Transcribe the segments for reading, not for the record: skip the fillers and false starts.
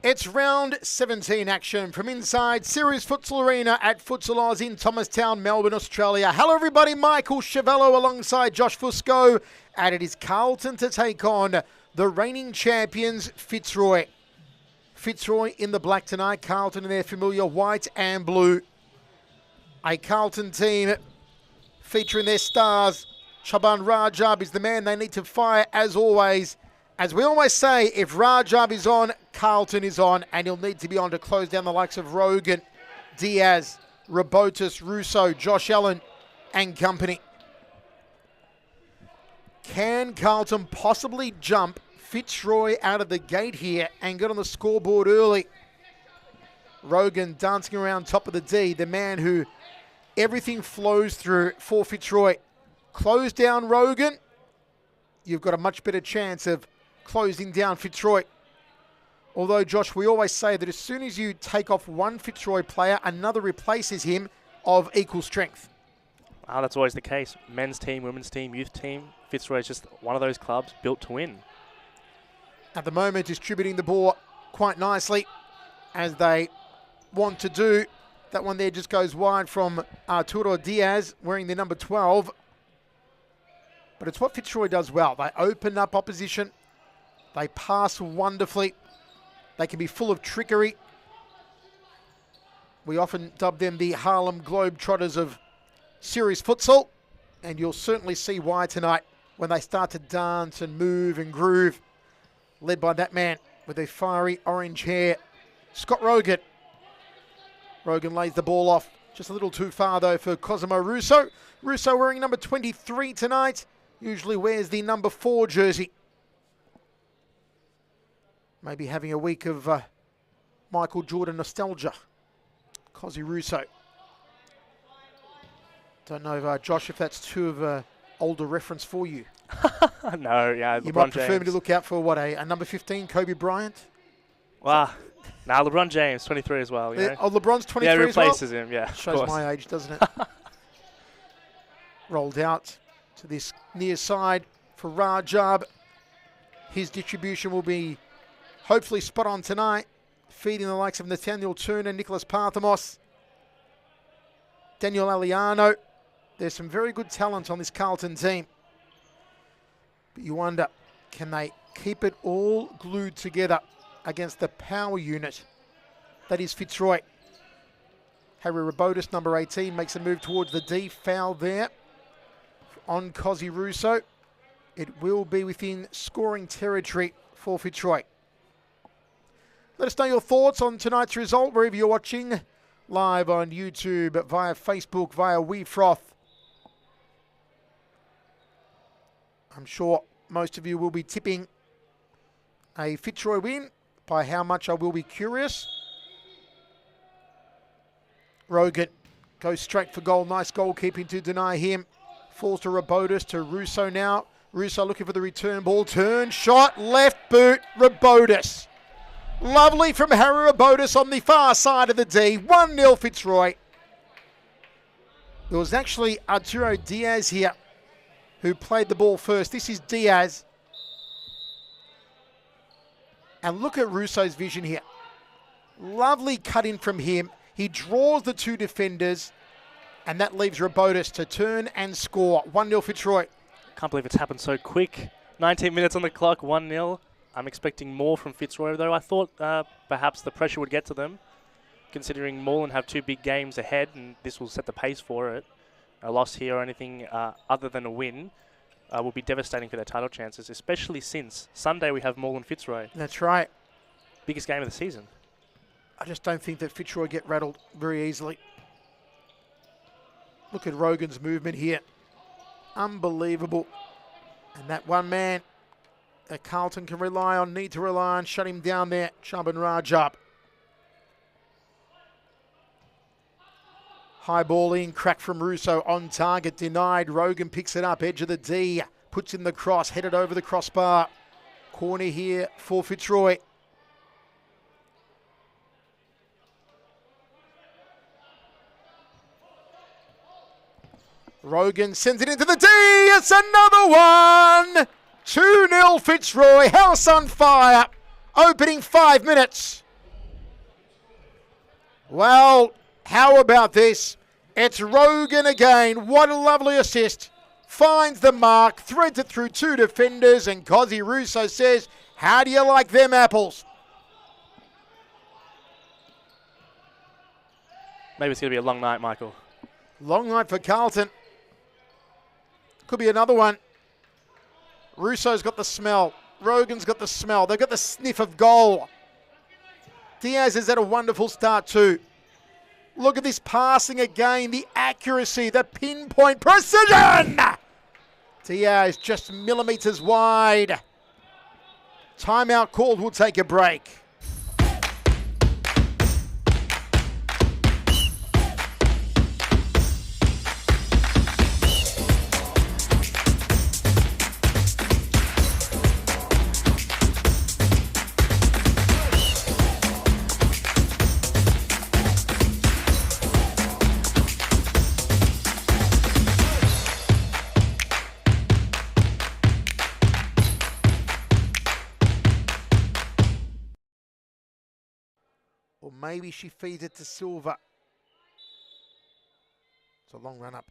It's round 17 action from inside Series Futsal Arena at Futsal Oz in Thomastown, Melbourne, Australia. Hello everybody, Michael Chevello alongside Josh Fusco, and it is Carlton to take on the reigning champions Fitzroy. Fitzroy in the black tonight, Carlton in their familiar white and blue. A Carlton team featuring their stars. Shaban Rajab is the man they need to fire as always. As we always say, if Rajab is on, Carlton is on, and he'll need to be on to close down the likes of Rogan, Diaz, Robotis, Russo, Josh Allen, and company. Can Carlton possibly jump Fitzroy out of the gate here and get on the scoreboard early? Rogan dancing around top of the D, the man who everything flows through for Fitzroy. Close down Rogan, you've got a much better chance of closing down Fitzroy. Although, Josh, we always say that as soon as you take off one Fitzroy player, another replaces him of equal strength. Well, that's always the case. Men's team, women's team, youth team. Fitzroy is just one of those clubs built to win. At the moment, distributing the ball quite nicely, as they want to do. That one there just goes wide from Arturo Diaz, wearing the number 12. But it's what Fitzroy does well. They open up opposition. They pass wonderfully. They can be full of trickery. We often dub them the Harlem Globetrotters of Series Futsal. And you'll certainly see why tonight when they start to dance and move and groove. Led by that man with the fiery orange hair, Scott Rogan. Rogan lays the ball off. Just a little too far though for Cosimo Russo. Russo wearing number 23 tonight. Usually wears the number 4 jersey. Maybe having a week of Michael Jordan nostalgia. Cosi Russo. Don't know, Josh, if that's too of an older reference for you. No, yeah, You LeBron might prefer James. me to look out for, what, a number 15, Kobe Bryant? Wow. Nah, LeBron James, 23 as well. You know? Oh, LeBron's 23 yeah, as well? replaces him, yeah. Shows my age, doesn't it? Rolled out to this near side for Rajab. His distribution will be hopefully spot on tonight, feeding the likes of Nathaniel Turner, Nicholas Parthamos, Daniel Aliano. There's some very good talent on this Carlton team. But you wonder, can they keep it all glued together against the power unit that is Fitzroy? Harry Robotis, number 18, makes a move towards the D. Foul there on Cosi Russo. It will be within scoring territory for Fitzroy. Let us know your thoughts on tonight's result, wherever you're watching, live on YouTube, via Facebook, via WeFroth. I'm sure most of you will be tipping a Fitzroy win. By how much I will be curious. Rogan goes straight for goal. Nice goalkeeping to deny him. Falls to Robotis, to Russo now. Russo looking for the return ball. Turn, shot, left boot, Robotis. Lovely from Harry Robotis on the far side of the D. 1-0 Fitzroy. It was actually Arturo Diaz here who played the ball first. This is Diaz. And look at Russo's vision here. Lovely cut in from him. He draws the two defenders, and that leaves Robotis to turn and score. 1-0 Fitzroy. Can't believe it's happened so quick. 19 minutes on the clock, 1-0. I'm expecting more from Fitzroy, though I thought perhaps the pressure would get to them, considering Moreland have 2 big games ahead, and this will set the pace for it. A loss here or anything other than a win will be devastating for their title chances, especially since Sunday we have Moreland Fitzroy. That's right. Biggest game of the season. I just don't think that Fitzroy get rattled very easily. Look at Rogan's movement here. Unbelievable. And that one man that Carlton can rely on, need to rely on, shut him down there, Shaban Rajab. High ball in, crack from Russo, on target, denied. Rogan picks it up, edge of the D, puts in the cross, headed over the crossbar. Corner here for Fitzroy. Rogan sends it into the D. It's another one. 2-0 Fitzroy. House on fire. Opening 5 minutes. Well, how about this? It's Rogan again. What a lovely assist. Finds the mark, threads it through two defenders, and Cozzy Russo says, how do you like them apples? Maybe it's going to be a long night, Michael. Long night for Carlton. Could be another one. Russo's got the smell. Rogan's got the smell. They've got the sniff of goal. Diaz has had a wonderful start too. Look at this passing again. The accuracy, the pinpoint precision. Diaz just millimetres wide. Timeout called. We'll take a break. Or maybe she feeds it to Silva. It's a long run up.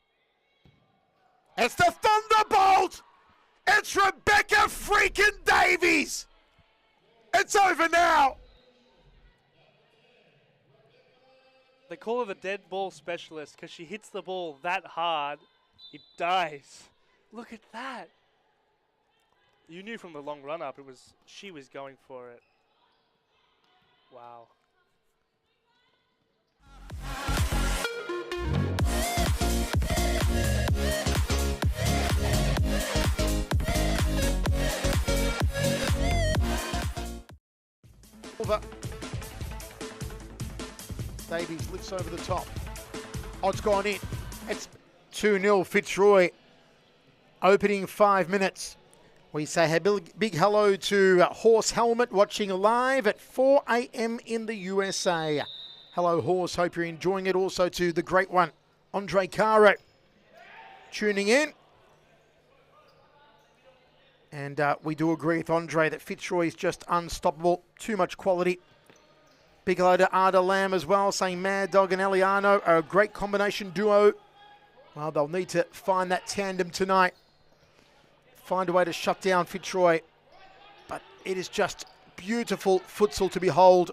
It's the Thunderbolt! It's Rebecca freaking Davies! It's over now! They call her the dead ball specialist because she hits the ball that hard, it dies. Look at that. You knew from the long run up she was going for it. Wow. Davies lifts over the top. Odds gone in. It's 2-0 Fitzroy. Opening 5 minutes. We say a big hello to Horse Helmet watching live at 4 a.m. in the USA. Hello, Horse. Hope you're enjoying it. Also to the great one, Andre Caro, tuning in. And we do agree with Andre that Fitzroy is just unstoppable. Too much quality. Big hello to Ada Lamb as well, saying Mad Dog and Eliano are a great combination duo. Well, they'll need to find that tandem tonight. Find a way to shut down Fitzroy. But it is just beautiful futsal to behold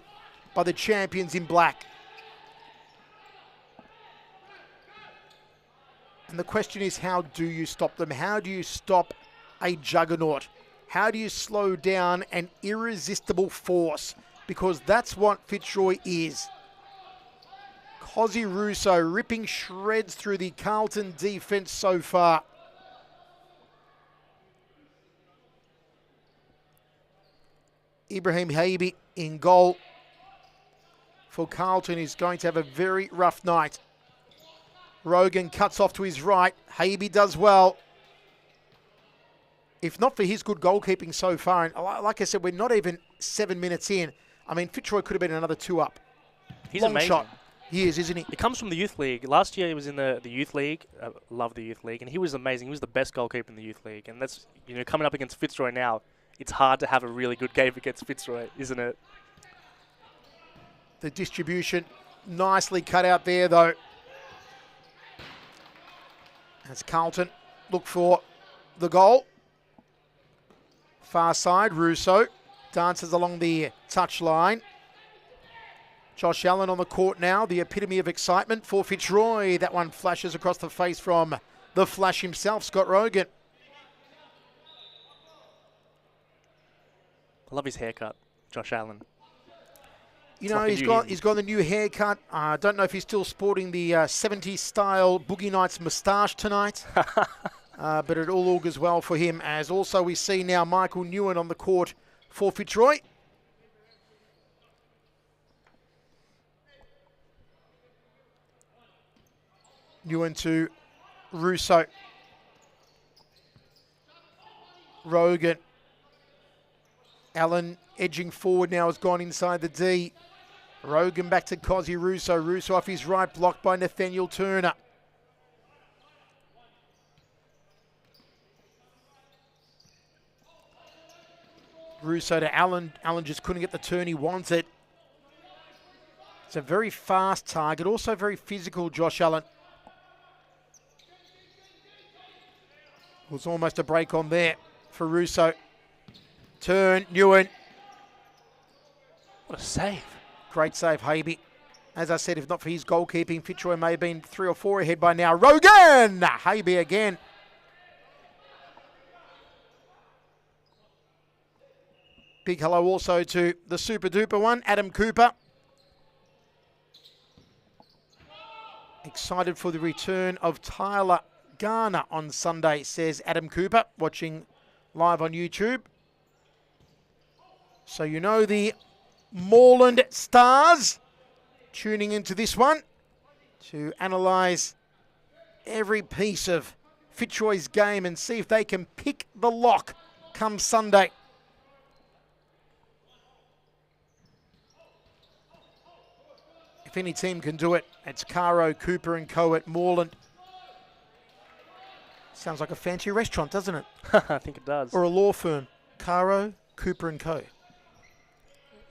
by the champions in black. And the question is, how do you stop them? How do you stop a juggernaut? How do you slow down an irresistible force? Because that's what Fitzroy is. Cozzy Russo ripping shreds through the Carlton defence so far. Ibrahim Haibi in goal for Carlton is going to have a very rough night. Rogan cuts off to his right. Haibi does well. If not for his good goalkeeping so far, and like I said, we're not even 7 minutes in. I mean, Fitzroy could have been another 2 up. He's Long amazing. shot. He is, isn't he? He comes from the youth league. Last year he was in the youth league. Love the youth league. And he was amazing. He was the best goalkeeper in the youth league. And that's, coming up against Fitzroy now, it's hard to have a really good game against Fitzroy, isn't it? The distribution nicely cut out there, though. As Carlton look for the goal. Far side, Russo dances along the touchline. Josh Allen on the court now, the epitome of excitement for Fitzroy. That one flashes across the face from the Flash himself, Scott Rogan. I love his haircut, Josh Allen. You know, he's got the new haircut. I don't know if he's still sporting the 70s style Boogie Nights moustache tonight. But it all augurs well for him, as also we see now Michael Newen on the court for Fitzroy. Newen to Russo. Rogan. Allen edging forward now, has gone inside the D. Rogan back to Cozzy Russo. Russo off his right, blocked by Nathaniel Turner. Russo to Allen. Allen just couldn't get the turn he wanted. It's a very fast target, also very physical, Josh Allen. It was almost a break on there for Russo. Turn, Nguyen. What a save. Great save, Habe. As I said, if not for his goalkeeping, Fitzroy may have been 3 or 4 ahead by now. Rogan! Habe again. Big hello also to the super duper one, Adam Cooper. Excited for the return of Tyler Garner on Sunday, says Adam Cooper, watching live on YouTube. So you know the Moreland Stars tuning into this one to analyse every piece of Fitzroy's game and see if they can pick the lock come Sunday. If any team can do it, it's Caro, Cooper and Co at Moreland. Sounds like a fancy restaurant, doesn't it? I think it does. Or a law firm. Caro, Cooper and Co.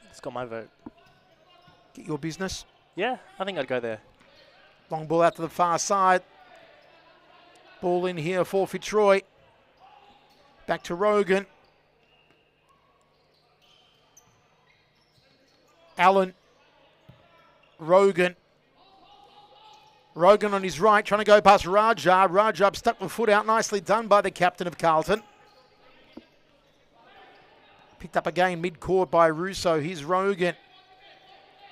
It's got my vote. Get your business. Yeah, I think I'd go there. Long ball out to the far side. Ball in here for Fitzroy. Back to Rogan. Allen. Rogan. Rogan on his right, trying to go past Rajab. Rajab stuck the foot out. Nicely done by the captain of Carlton. Picked up again mid-court by Russo. Here's Rogan.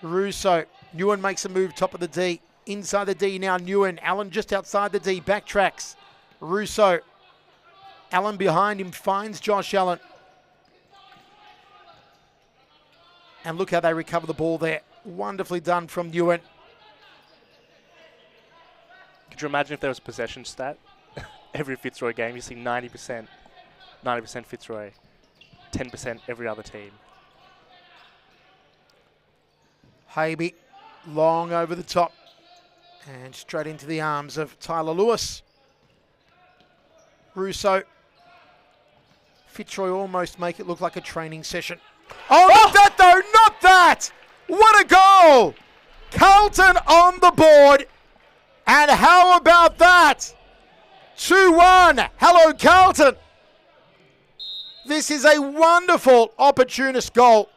Russo. Nguyen makes a move top of the D. Inside the D now, Nguyen. Allen just outside the D. Backtracks. Russo. Allen behind him finds Josh Allen. And look how they recover the ball there. Wonderfully done from Nguyen. Could you imagine if there was a possession stat? Every Fitzroy game, you see 90%. 90% Fitzroy. 10% every other team. Habe, long over the top. And straight into the arms of Tyler Lewis. Russo. Fitzroy almost make it look like a training session. Oh, not that though, not that! What a goal! Carlton on the board. And how about that? 2-1. Hello, Carlton. This is a wonderful opportunist goal.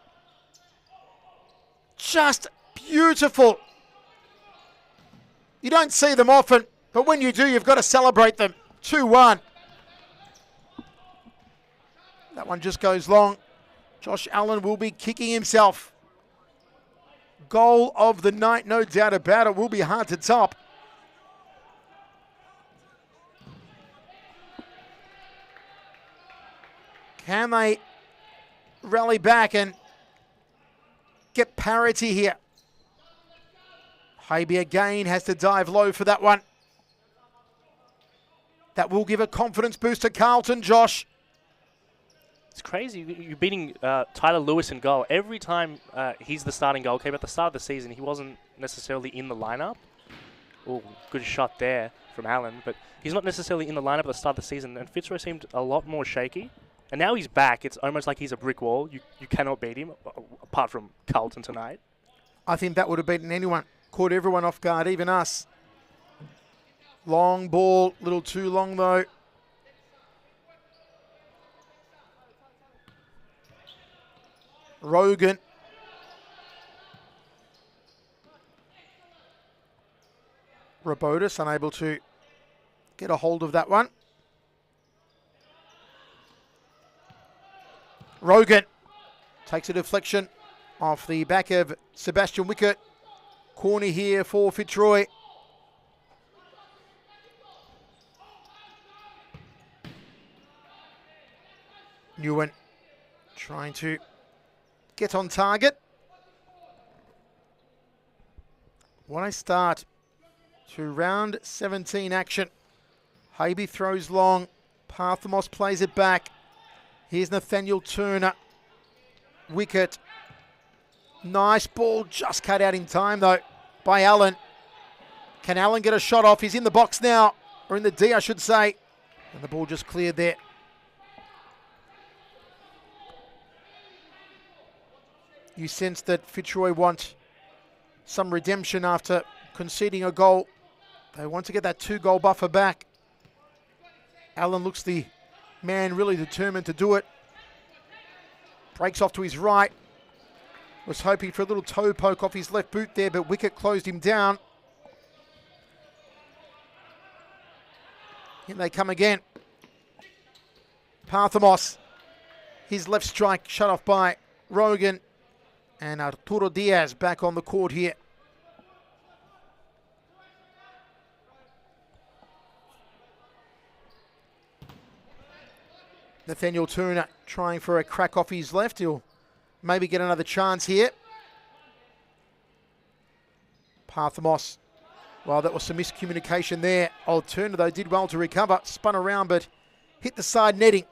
Just beautiful. You don't see them often, but when you do, you've got to celebrate them. 2-1. That one just goes long. Josh Allen will be kicking himself. Goal of the night, no doubt about it. Will be hard to top. Can they rally back and get parity here? Habe again has to dive low for that one. That will give a confidence boost to Carlton, Josh. It's crazy. You're beating Tyler Lewis in goal. Every time he's the starting goalkeeper at the start of the season, he wasn't necessarily in the lineup. Oh, good shot there from Allen, but he's not necessarily in the lineup at the start of the season, and Fitzroy seemed a lot more shaky. And now he's back. It's almost like he's a brick wall. You cannot beat him, apart from Carlton tonight. I think that would have beaten anyone. Caught everyone off guard, even us. Long ball, a little too long though. Rogan. Robotis unable to get a hold of that one. Rogan takes a deflection off the back of Sebastian Wickett. Corner here for Fitzroy. Nguyen trying to get on target. What a start to round 17 action. Habe throws long. Parthamos plays it back. Here's Nathaniel Turner. Wicket. Nice ball, just cut out in time though by Allen. Can Allen get a shot off? He's in the box now, or in the D I should say. And the ball just cleared there. You sense that Fitzroy want some redemption after conceding a goal. They want to get that 2-goal buffer back. Allen looks the man really determined to do it. Breaks off to his right. Was hoping for a little toe poke off his left boot there, but wicket closed him down. In they come again. Parthamos. His left strike shut off by Rogan. And Arturo Diaz back on the court here. Nathaniel Turner trying for a crack off his left. He'll maybe get another chance here. Parthamos. Well, that was some miscommunication there. Old Turner, though, did well to recover. Spun around, but hit the side netting.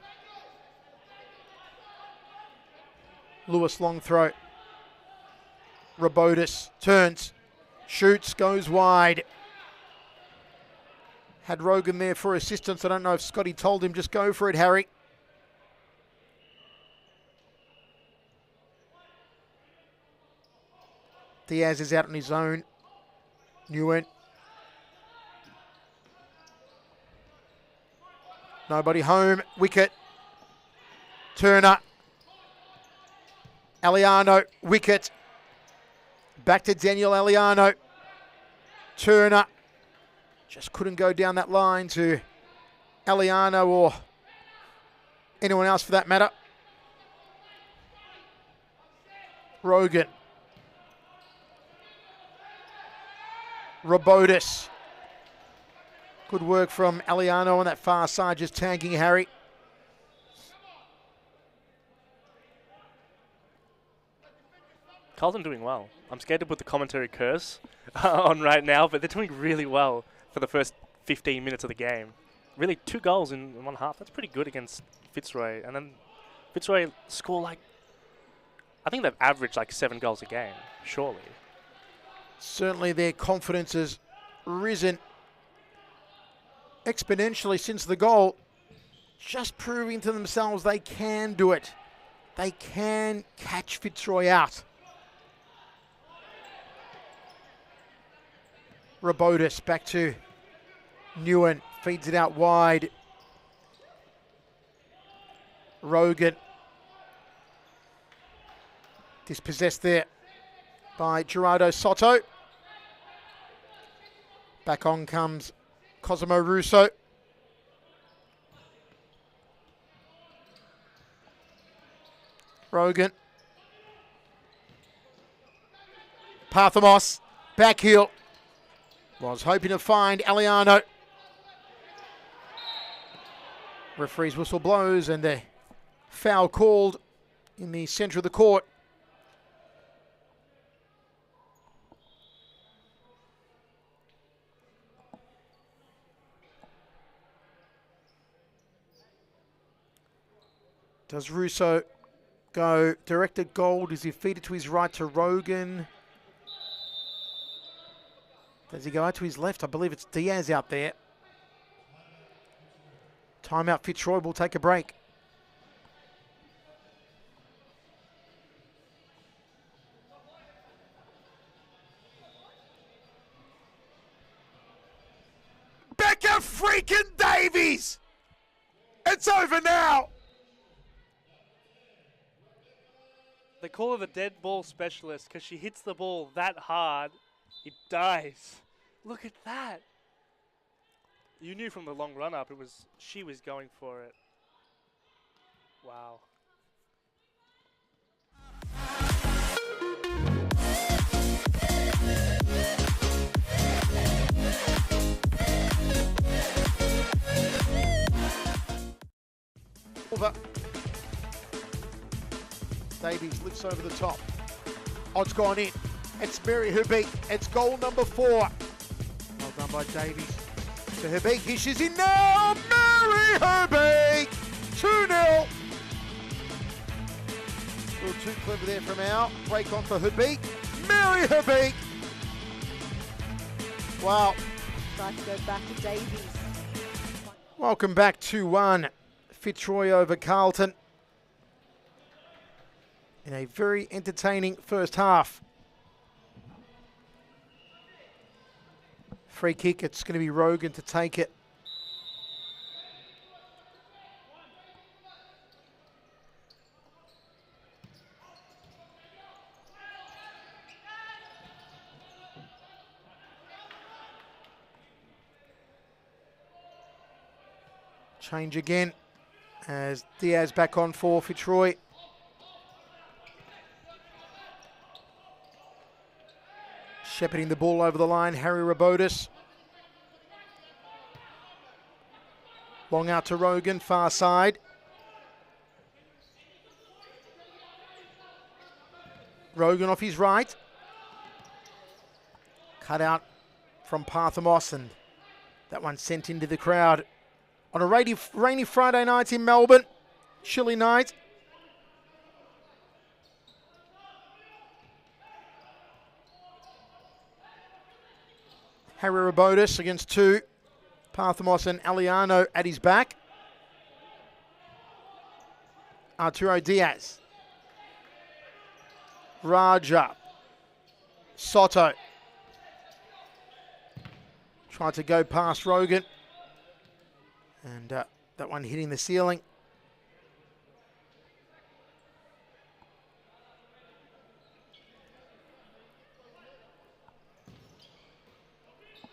Lewis long throw. Robotis turns, shoots, goes wide. Had Rogan there for assistance. I don't know if Scotty told him, just go for it, Harry. Diaz is out on his own. Nguyen. Nobody home. Wicket. Turner. Aliano. Wicket. Back to Daniel Aliano. Turner. Just couldn't go down that line to Aliano or anyone else for that matter. Rogan. Robotis. Good work from Aliano on that far side, just tagging Harry. Carlton doing well. I'm scared to put the commentary curse on right now, but they're doing really well for the first 15 minutes of the game. Really, 2 goals in one half. That's pretty good against Fitzroy. And then Fitzroy score like, I think they've averaged like 7 goals a game, surely. Certainly their confidence has risen exponentially since the goal. Just proving to themselves they can do it. They can catch Fitzroy out. Robotis back to Nguyen. Feeds it out wide. Rogan. Dispossessed there by Gerardo Soto. Back on comes Cosimo Russo. Rogan. Parthamos. Back heel. Was hoping to find Aliano. Referee's whistle blows and a foul called in the centre of the court. Does Russo go directed goal? Does he feed it to his right to Rogan? Does he go out to his left? I believe it's Diaz out there. Timeout, Fitzroy will take a break. Becca freaking Davies! It's over now! They call her the dead ball specialist because she hits the ball that hard, it dies. Look at that. You knew from the long run up she was going for it. Wow. Over. Davies lifts over the top. Odds gone in. It's Mary Herbeek. It's goal number 4. Well done by Davies. To Herbeek. Here she's in now. Mary Herbeek. 2-0. A little too clever there from Al. Break on for Herbeek. Mary Herbeek. Wow. Try to go back to Davies. Welcome back to 1. Fitzroy over Carlton. In a very entertaining first half. Free kick, it's going to be Rogan to take it. Change again as Diaz back on for Fitzroy. Shepherding the ball over the line, Harry Rabotis. Long out to Rogan, far side. Rogan off his right. Cut out from Parthamos, and that one sent into the crowd. On a rainy Friday night in Melbourne, chilly night. Harry Rabotis against two. Parthamos and Aliano at his back. Arturo Diaz. Raja. Soto. Tried to go past Rogan. And that one hitting the ceiling.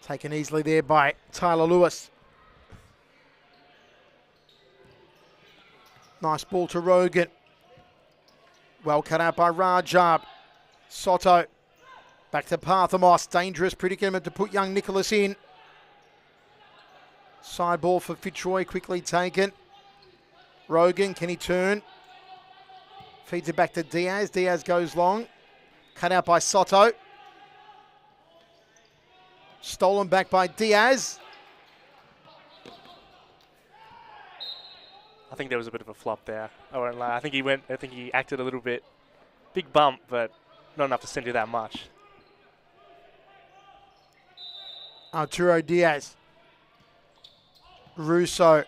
Taken easily there by Tyler Lewis. Nice ball to Rogan. Well cut out by Rajab. Soto. Back to Parthamos. Dangerous predicament to put young Nicholas in. Side ball for Fitzroy, quickly taken. Rogan, can he turn? Feeds it back to Diaz. Diaz goes long. Cut out by Soto. Stolen back by Diaz. I think there was a bit of a flop there. I won't lie. I think he acted a little bit big bump, but not enough to send you that much. Arturo Diaz. Russo.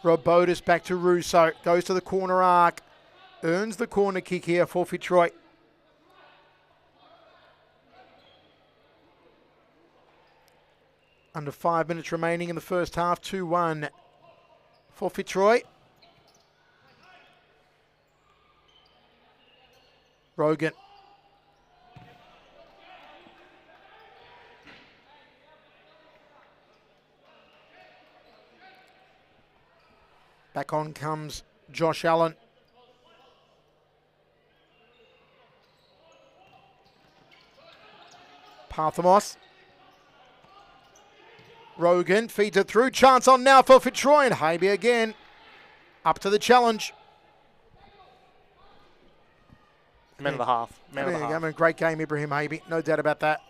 Rabotis back to Russo. Goes to the corner arc. Earns the corner kick here for Fitzroy. Under 5 minutes remaining in the first half. 2-1 for Fitzroy. Rogan. Back on comes Josh Allen. Parthamos. Rogan feeds it through. Chance on now for Fitzroy, and Habe again. Up to the challenge. Man of the half. Man of the half. I mean, great game, Ibrahim Habe. No doubt about that.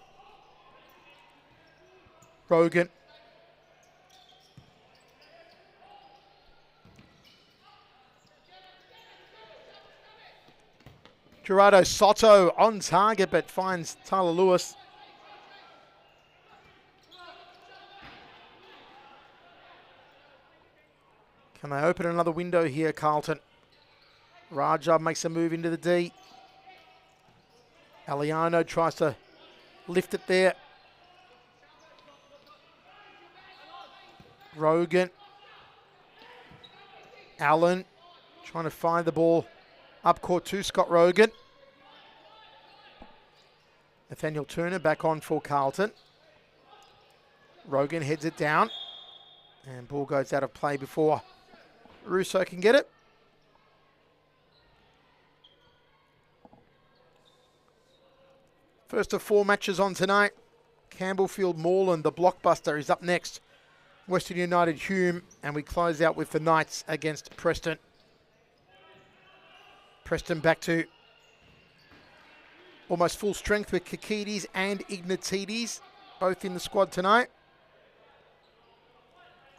Rogan. Gerardo Soto on target, but finds Tyler Lewis. Can they open another window here, Carlton? Rajab makes a move into the D. Aliano tries to lift it there. Rogan. Allen trying to find the ball up court to Scott Rogan. Nathaniel Turner back on for Carlton. Rogan heads it down. And ball goes out of play before Russo can get it. First of 4 matches on tonight. Campbellfield Moreland, the blockbuster, is up next. Western United Hume, and we close out with the Knights against Preston. Preston back to almost full strength with Kakidis and Ignatides, both in the squad tonight.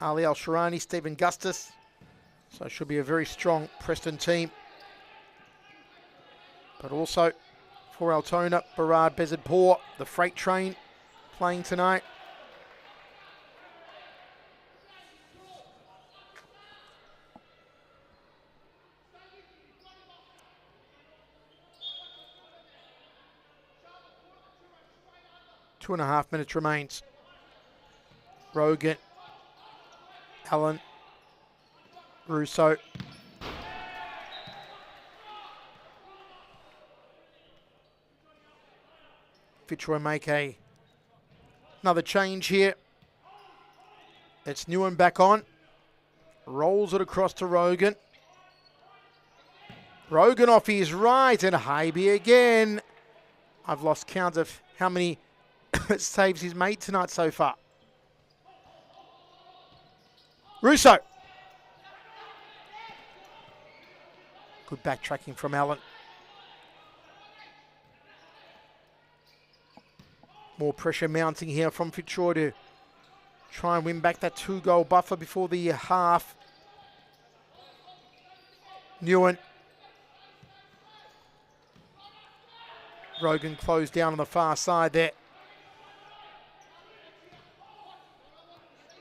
Ali Al-Sharani, Stephen Gustus. So it should be a very strong Preston team. But also for Altona, Barad Bezadpour, the freight train, playing tonight. Two and a half minutes remains. Rogan. Allen. Russo. Fitzroy make another change here. It's Newen back on. Rolls it across to Rogan. Rogan off his right, and Hybe again. I've lost count of how many saves he's made tonight so far. Russo. Good backtracking from Allen. More pressure mounting here from Fitzroy to try and win back that 2-goal buffer before the half. Newen. Rogan closed down on the far side there.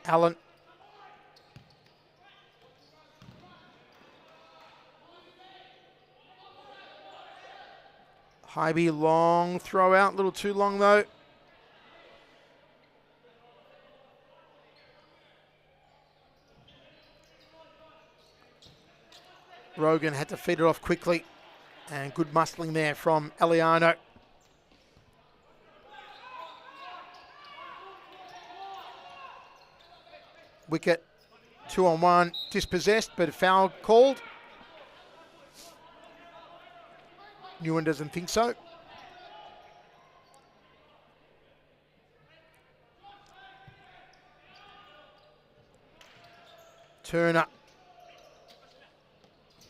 Allen. Hybe, long throw out, a little too long though. Rogan had to feed it off quickly, and good muscling there from Eliano. Wicket, 2-on-1, dispossessed, but a foul called. Newen doesn't think so. Turner.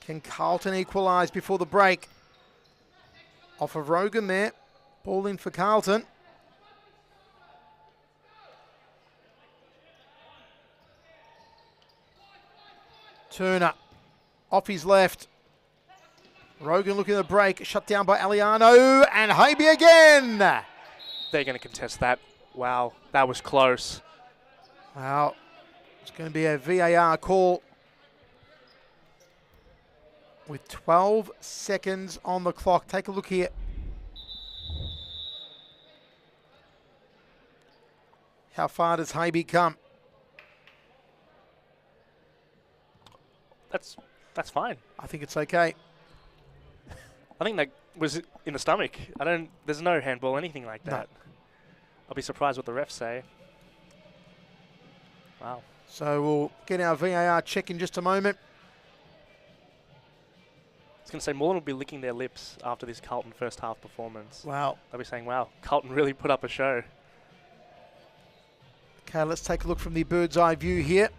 Can Carlton equalise before the break? Off of Rogan there. Ball in for Carlton. Turner. Off his left. Rogan looking at the break. Shut down by Aliano. And Hybe again. They're going to contest that. Wow, that was close. Wow. It's going to be a VAR call. With 12 seconds on the clock. Take a look here. How far does Hybe come? That's fine. I think it's okay. I think that was in the stomach. There's no handball, anything like that. No. I'll be surprised what the refs say. Wow. So we'll get our VAR check in just a moment. I was going to say, Moreland will be licking their lips after this Carlton first half performance. Wow. They'll be saying, wow, Carlton really put up a show. Okay, let's take a look from the bird's eye view here.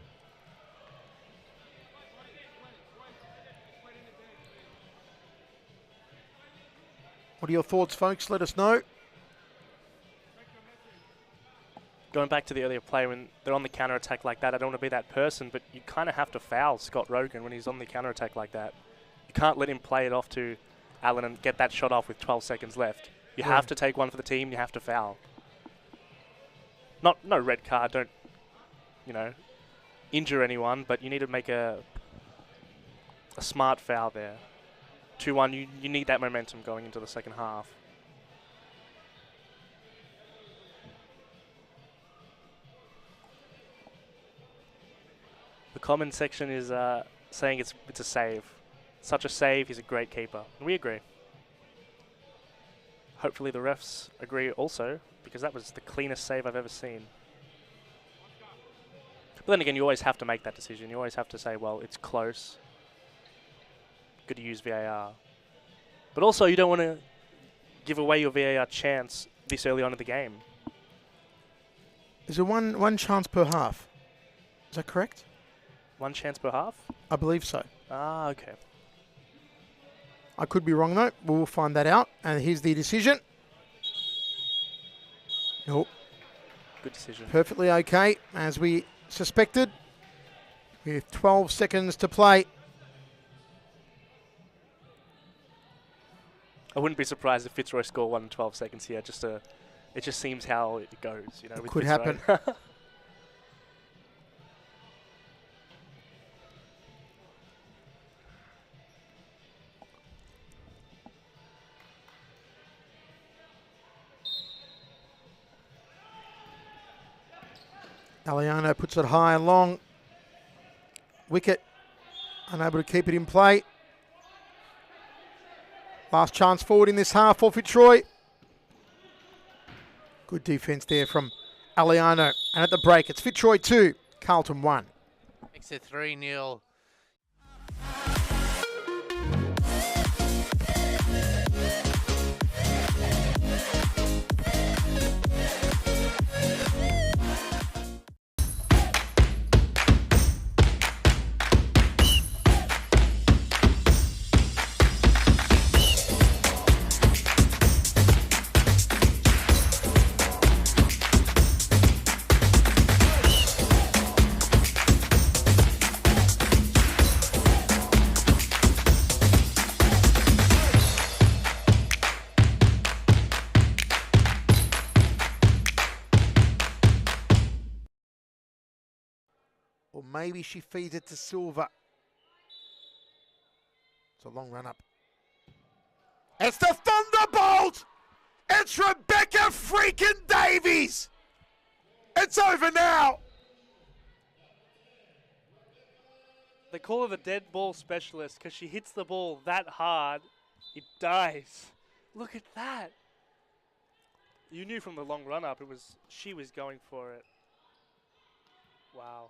What are your thoughts, folks? Let us know. Going back to the earlier play, when they're on the counter-attack like that, I don't want to be that person, but you kind of have to foul Scott Rogan when he's on the counter-attack like that. You can't let him play it off to Allen and get that shot off with 12 seconds left. You have to take one for the team. You have to foul. No red card. Don't, injure anyone, but you need to make a smart foul there. 2-1, you need that momentum going into the second half. The comment section is saying it's a save. Such a save, he's a great keeper. And we agree. Hopefully the refs agree also, because that was the cleanest save I've ever seen. But then again, you always have to make that decision. You always have to say, well, it's close. Good to use VAR. But also, you don't want to give away your VAR chance this early on in the game. Is there one chance per half? Is that correct? One chance per half? I believe so. Ah, okay. I could be wrong though. We'll find that out. And here's the decision. Nope. Good decision. Perfectly okay, as we suspected. With 12 seconds to play. I wouldn't be surprised if Fitzroy scored 1 in 12 seconds here. It just seems how it goes, It with could Fitzroy. happen. Aliano puts it high and long. Wicket, unable to keep it in play. Last chance forward in this half for Fitzroy. Good defence there from Aliano. And at the break, it's Fitzroy 2, Carlton 1. Makes it 3-0. Or maybe she feeds it to Silver. It's a long run up. It's the Thunderbolt! It's Rebecca freaking Davies! It's over now! They call her the dead ball specialist because she hits the ball that hard, it dies. Look at that. You knew from the long run up she was going for it. Wow.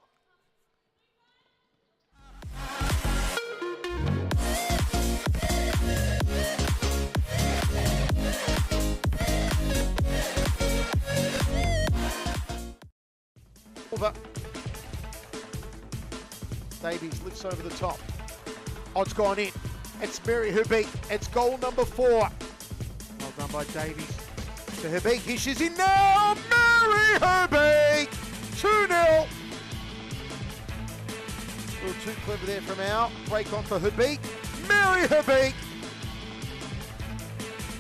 Over. Davies lifts over the top. Odds gone in. It's Mary Herbeek. It's goal number 4. Well done by Davies. To Herbeek. Here she's in now. Mary Herbeek. 2-0. A little too clever there from Al. Break on for Herbeek. Mary Herbeek.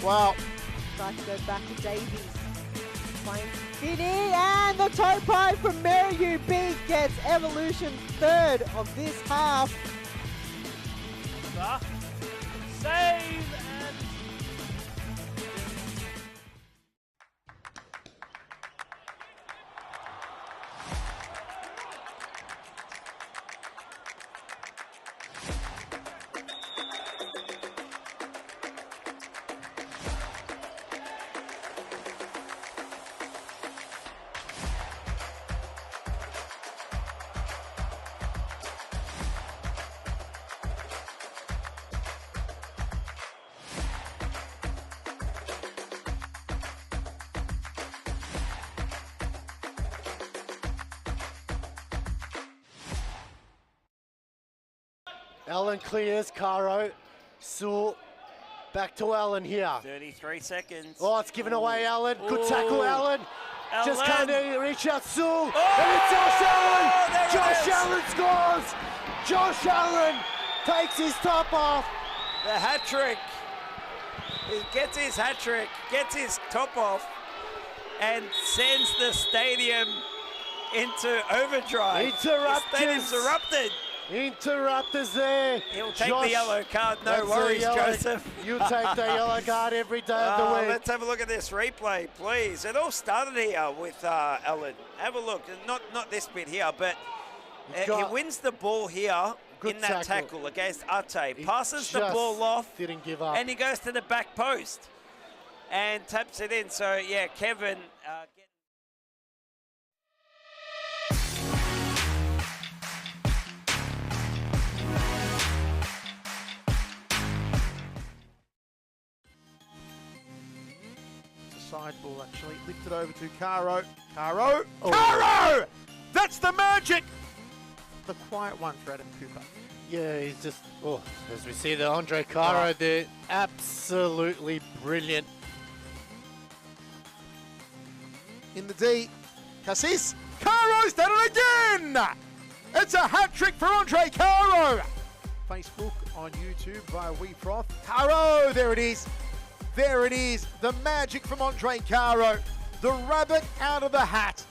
Wow. Tries to go back to Davies. Playing Finney, and the toe pie from Mary Herbeek gets Evolution's 3rd of this half. Save and Allen clears, Caro, Sewell, back to Allen here. 33 seconds. Oh, it's given away, Allen. Good tackle, Allen. Just Allen. can't reach out, Sewell. Oh! And it's Josh Allen. There it Josh is. Allen scores. Josh Allen takes his top off. The hat trick. He gets his hat trick, gets his top off, and sends the stadium into overdrive. The stadium's erupted. Interrupters there. He'll take Josh, the yellow card, no that's a worries, yellow- Joseph. You take the yellow card every day of the week. Let's have a look at this replay, please. It all started here with Allen. Have a look. Not this bit here, but he wins the ball here Good in that tackle against Ate. Passes the ball off, Didn't give up. and he goes to the back post and taps it in. So, yeah, Kevin... Side ball actually lifted over to Caro. Caro! Oh. Caro! That's the magic! The quiet one for Adam Cooper. Yeah, he's just, as we see the Andre Caro there, absolutely brilliant. In the D, Cassis. Caro's done it again! It's a hat trick for Andre Caro! Facebook, on YouTube via WeFroth. Caro, there it is. There it is, the magic from Andre Caro. The rabbit out of the hat.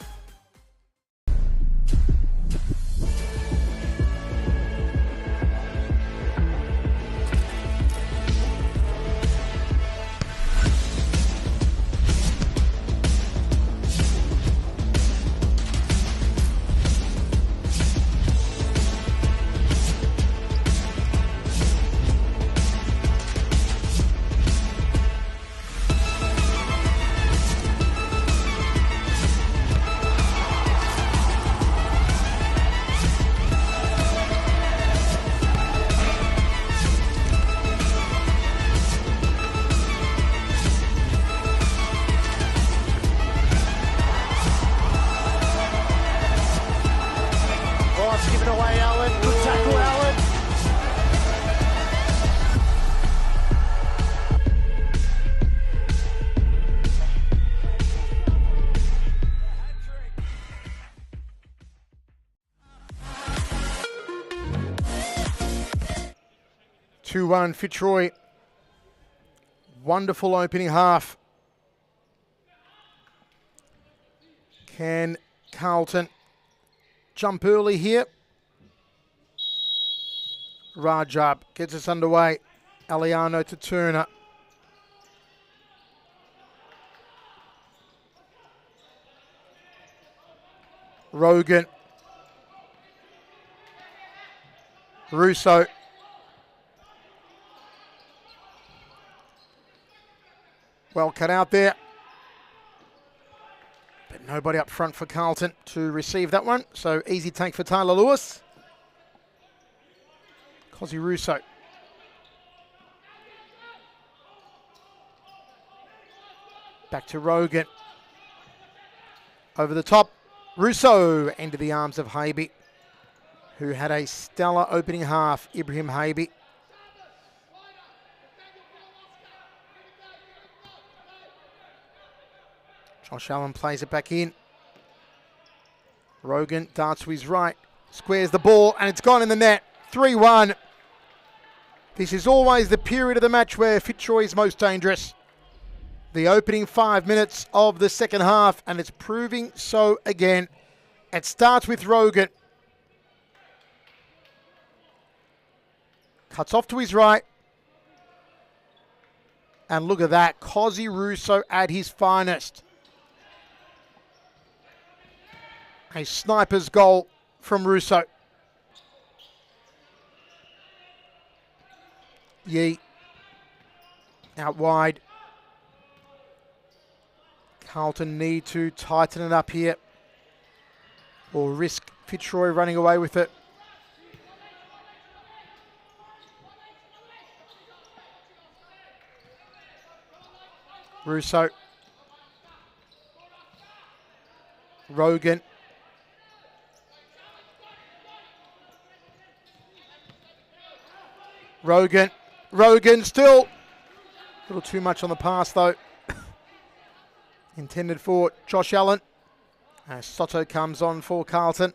2-1 Fitzroy. Wonderful opening half. Can Carlton jump early here? Rajab gets us underway. Aliano to Turner. Rogan. Russo. Well cut out there. But nobody up front for Carlton to receive that one. So easy take for Tyler Lewis. Cosy Russo. Back to Rogan. Over the top. Russo into the arms of Haby, who had a stellar opening half. Ibrahim Haby. Josh Allen plays it back in. Rogan darts to his right. Squares the ball and it's gone in the net. 3-1. This is always the period of the match where Fitzroy is most dangerous. The opening 5 minutes of the second half, and it's proving so again. It starts with Rogan. Cuts off to his right. And look at that, Cosy Russo at his finest. A sniper's goal from Russo. Yee. Out wide. Carlton need to tighten it up here or risk Fitzroy running away with it. Russo. Rogan. Rogan still. A little too much on the pass though. Intended for Josh Allen. As Soto comes on for Carlton.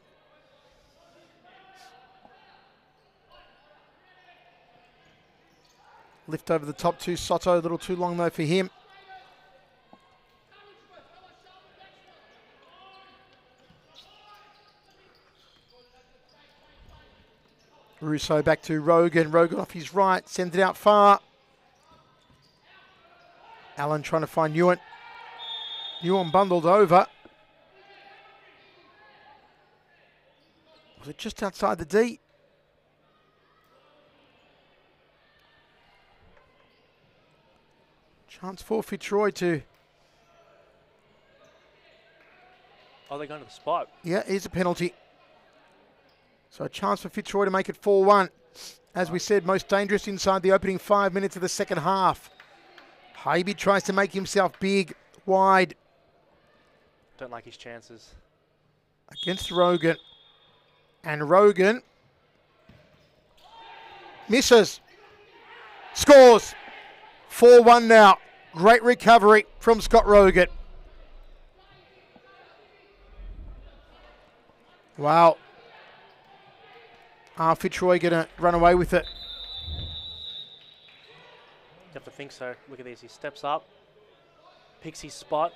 Lift over the top to Soto. A little too long though for him. Russo back to Rogan. Rogan off his right. Sends it out far. Allen trying to find Ewan. Ewan bundled over. Was it just outside the D? Chance for Fitzroy to... Oh, they're going to the spot. Yeah, here's a penalty. So a chance for Fitzroy to make it 4-1. As we said, most dangerous inside the opening 5 minutes of the second half. Haby tries to make himself big, wide. Don't like his chances. Against Rogan. And Rogan misses. Scores. 4-1 now. Great recovery from Scott Rogan. Wow. Are Fitzroy going to run away with it? You have to think so. Look at this. He steps up, picks his spot.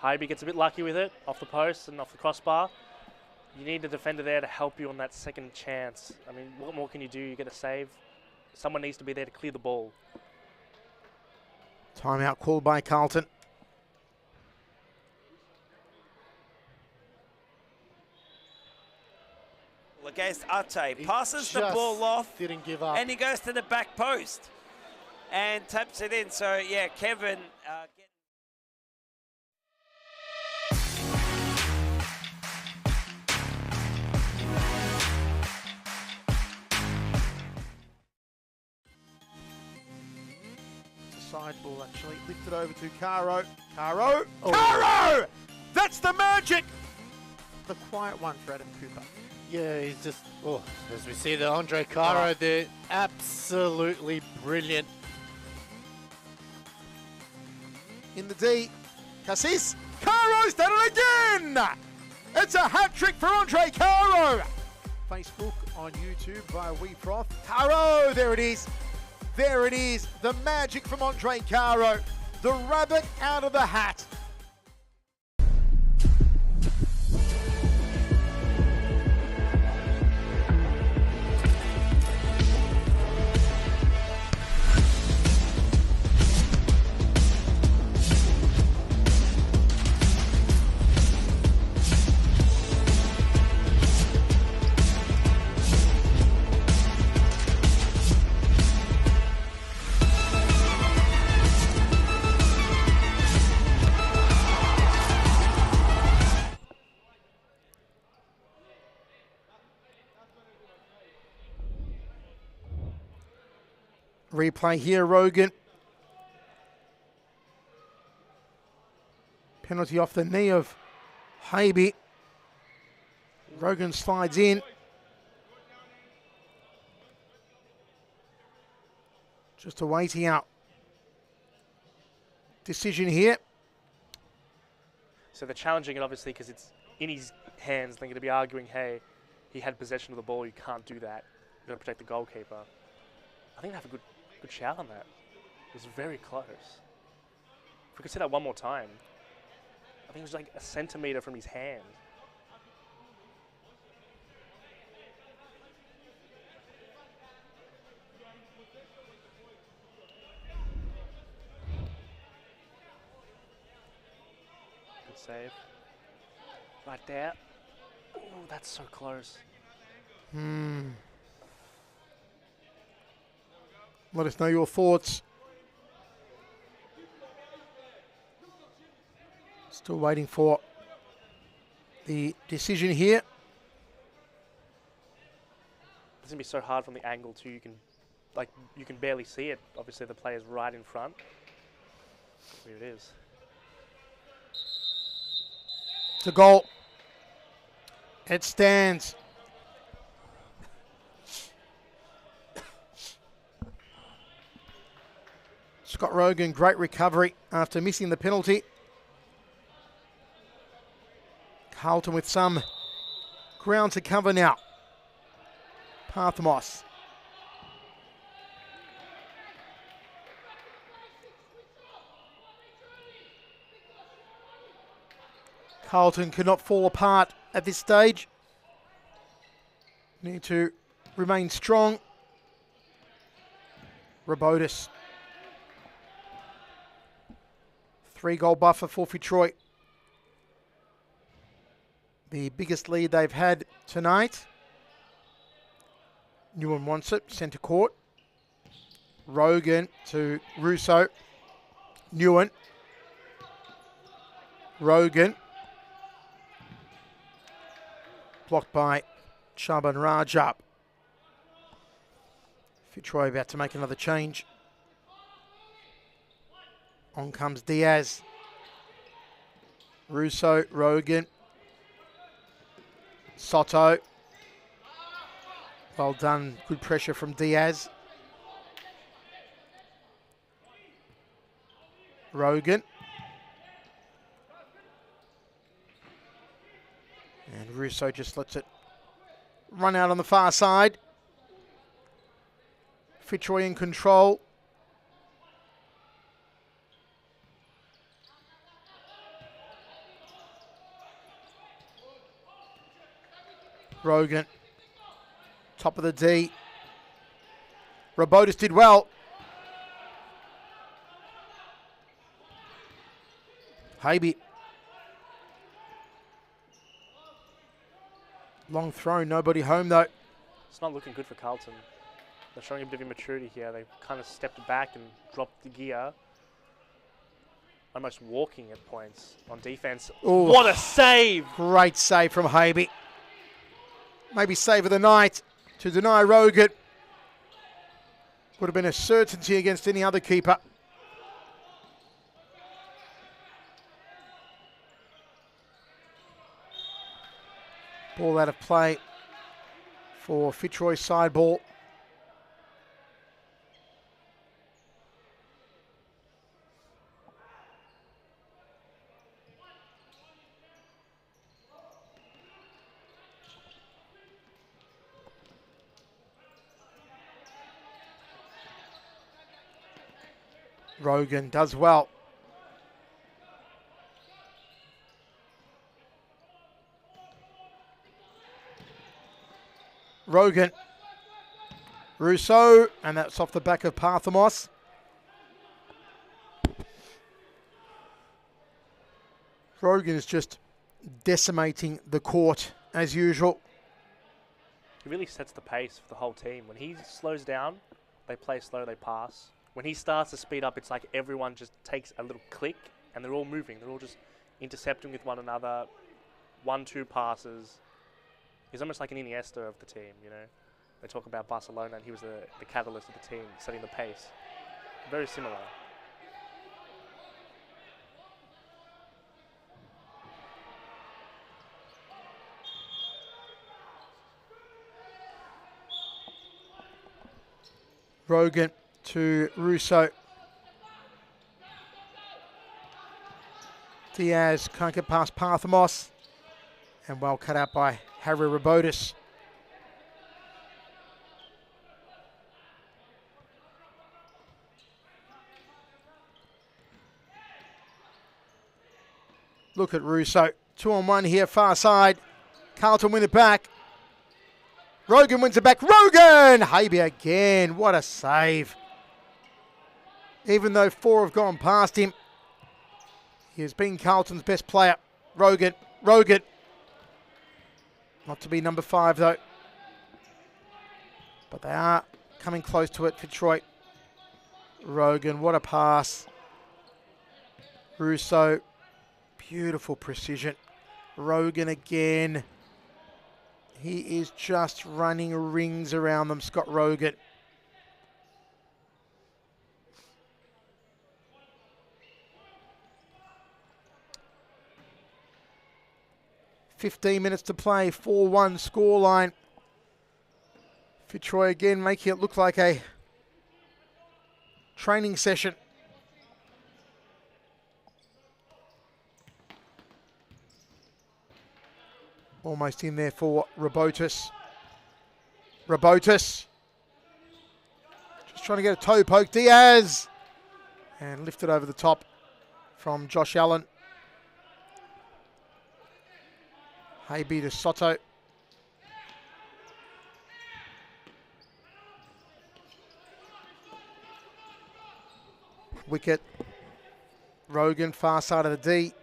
Haby gets a bit lucky with it, off the post and off the crossbar. You need a defender there to help you on that second chance. I mean, what more can you do? You get a save. Someone needs to be there to clear the ball. Timeout called by Carlton. Against Ate, passes the ball off, didn't give up, and he goes to the back post and taps it in. So yeah, Kevin. It's a side ball actually. Lifted over to Caro. Caro! Oh. Caro! That's the magic! The quiet one for Adam Cooper. Yeah, he's just, as we see the Andre Caro there, absolutely brilliant. In the D, Cassis. Caro's done it again! It's a hat-trick for Andre Caro. Facebook, on YouTube via WeProf. Caro, there it is. There it is, the magic from Andre Caro, the rabbit out of the hat. Replay here, Rogan. Penalty off the knee of Habe. Rogan slides in. Just awaiting out. Decision here. So they're challenging it, obviously, because it's in his hands. They're going to be arguing, hey, he had possession of the ball. You can't do that. You've got to protect the goalkeeper. I think they have a good shout on that. It was very close. If we could see that one more time. I think it was like a centimetre from his hand. Good save. Right there. Oh, that's so close. Let us know your thoughts. Still waiting for the decision here. It's gonna be so hard from the angle too. You can barely see it. Obviously, the player's right in front. Here it is. It's a goal. It stands. Scott Rogan, great recovery after missing the penalty. Carlton with some ground to cover now. Parthamos. Carlton cannot fall apart at this stage. Need to remain strong. Robotis. 3-goal buffer for Fitzroy. The biggest lead they've had tonight. Newen wants it, centre court. Rogan to Russo. Newen. Rogan. Blocked by Shaban Rajab. Fitzroy about to make another change. On comes Diaz. Russo, Rogan. Soto. Well done. Good pressure from Diaz. Rogan. And Russo just lets it run out on the far side. Fitzroy in control. Rogan, top of the D. Robotis did well. Habe. Long throw, nobody home though. It's not looking good for Carlton. They're showing a bit of immaturity here. They kind of stepped back and dropped the gear. Almost walking at points on defense. Ooh. What a save! Great save from Habe. Maybe save of the night to deny Rogan. Would have been a certainty against any other keeper. Ball out of play for Fitzroy side ball. Rogan does well. Rogan. Rousseau, and that's off the back of Parthamos. Rogan is just decimating the court as usual. He really sets the pace for the whole team. When he slows down, they play slow, they pass. When he starts to speed up, it's like everyone just takes a little click and they're all moving. They're all just intercepting with one another, 1-2 passes. He's almost like an Iniesta of the team, you know. They talk about Barcelona and he was the catalyst of the team, setting the pace. Very similar. Rogan to Rousseau. Diaz can't get past Parthamos. And well cut out by Harry Rabotis. Look at Rousseau. 2-on-1 here, far side. Carlton win it back. Rogan wins it back. Rogan! Habe again. What a save. Even though 4 have gone past him, he has been Carlton's best player. Rogan. Rogan. Not to be number 5, though. But they are coming close to it. Fitzroy. Rogan. What a pass. Rousseau. Beautiful precision. Rogan again. He is just running rings around them, Scott Rogan. "15 minutes to play, 4-1 scoreline. Fitzroy again making it look like a training session. Almost in there for Rabotis. Rabotis. Just trying to get a toe poke. Diaz. And lifted over the top from Josh Allen. Habe to Soto. Wicket. Rogan, far side of the D.